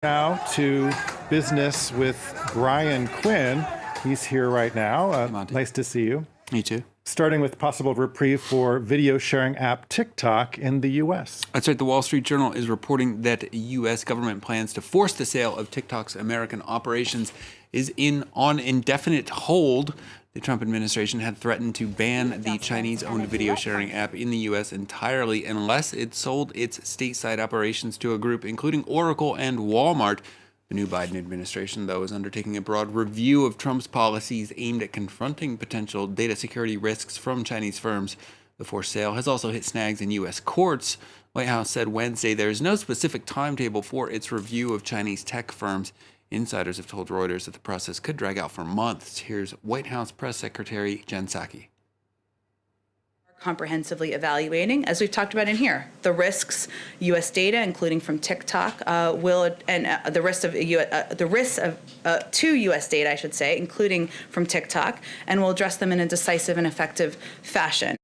Now to business with Brian Quinn. He's here right now. Nice to see you. Me too. Starting with possible reprieve for video sharing app TikTok in the U.S. That's right. The Wall Street Journal is reporting that U.S. government plans to force the sale of TikTok's American operations is on indefinite hold. The Trump administration had threatened to ban the Chinese-owned video sharing app in the U.S. entirely unless it sold its stateside operations to a group including Oracle and Walmart. The new Biden administration, though, is undertaking a broad review of Trump's policies aimed at confronting potential data security risks from Chinese firms. The forced sale has also hit snags in U.S. courts. White House said Wednesday there is no specific timetable for its review of Chinese tech firms. Insiders have told Reuters that the process could drag out for months. Here's White House Press Secretary Jen Psaki. Comprehensively evaluating, as we've talked about in here, the risks U.S. data, including from TikTok, the risks to U.S. data, I should say, including from TikTok, and will address them in a decisive and effective fashion.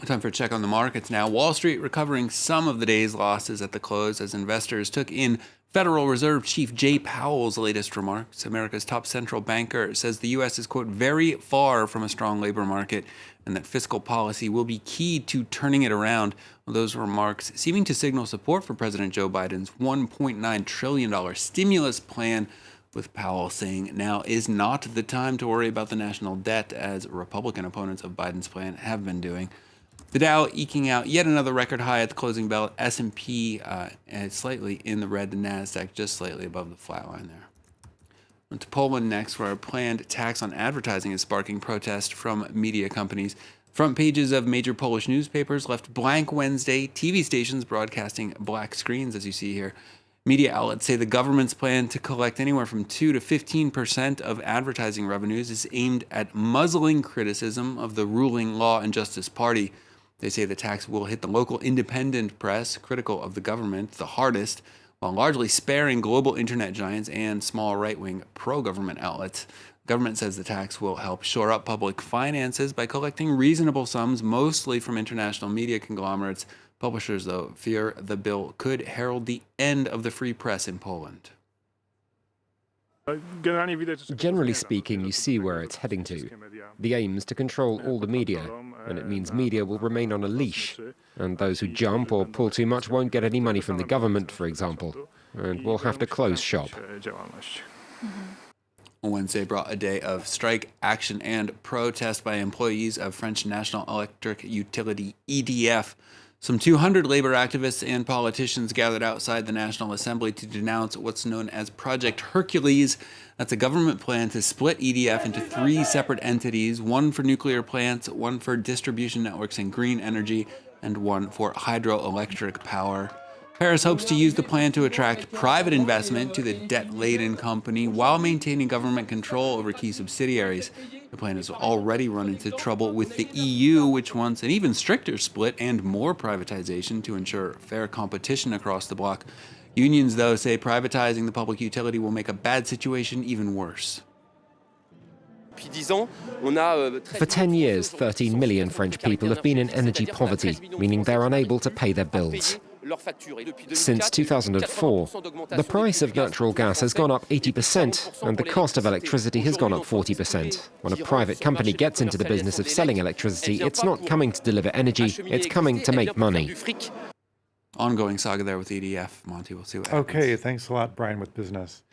Time for a check on the markets now. Wall Street recovering some of the day's losses at the close as investors took in Federal Reserve Chief Jay Powell's latest remarks. America's top central banker says the U.S. is, quote, very far from a strong labor market and that fiscal policy will be key to turning it around. Those remarks seeming to signal support for President Joe Biden's $1.9 trillion stimulus plan, with Powell saying now is not the time to worry about the national debt, as Republican opponents of Biden's plan have been doing. The Dow eking out yet another record high at the closing bell. S&P slightly in the red. The NASDAQ just slightly above the flat line there. On to Poland next, where a planned tax on advertising is sparking protest from media companies. Front pages of major Polish newspapers left blank Wednesday. TV stations broadcasting black screens, as you see here. Media outlets say the government's plan to collect anywhere from 2 to 15% of advertising revenues is aimed at muzzling criticism of the ruling Law and Justice Party. They say the tax will hit the local independent press, critical of the government, the hardest, while largely sparing global internet giants and small right-wing pro-government outlets. The government says the tax will help shore up public finances by collecting reasonable sums, mostly from international media conglomerates. Publishers, though, fear the bill could herald the end of the free press in Poland. Generally speaking, you see where it's heading to. The aim is to control all the media, and it means media will remain on a leash, and those who jump or pull too much won't get any money from the government, for example, and will have to close shop. Wednesday brought a day of strike action and protest by employees of French national electric utility EDF. Some 200 labor activists and politicians gathered outside the National Assembly to denounce what's known as Project Hercules. That's a government plan to split EDF into 3 separate entities, one for nuclear plants, one for distribution networks and green energy, and one for hydroelectric power. Paris hopes to use the plan to attract private investment to the debt-laden company while maintaining government control over key subsidiaries. The plan has already run into trouble with the EU, which wants an even stricter split and more privatization to ensure fair competition across the bloc. Unions, though, say privatizing the public utility will make a bad situation even worse. For 10 years, 13 million French people have been in energy poverty, meaning they're unable to pay their bills. Since 2004, the price of natural gas has gone up 80% and the cost of electricity has gone up 40%. When a private company gets into the business of selling electricity, it's not coming to deliver energy, it's coming to make money. Ongoing saga there with EDF. Monty, we'll see what happens. Okay, thanks a lot, Brian, with business.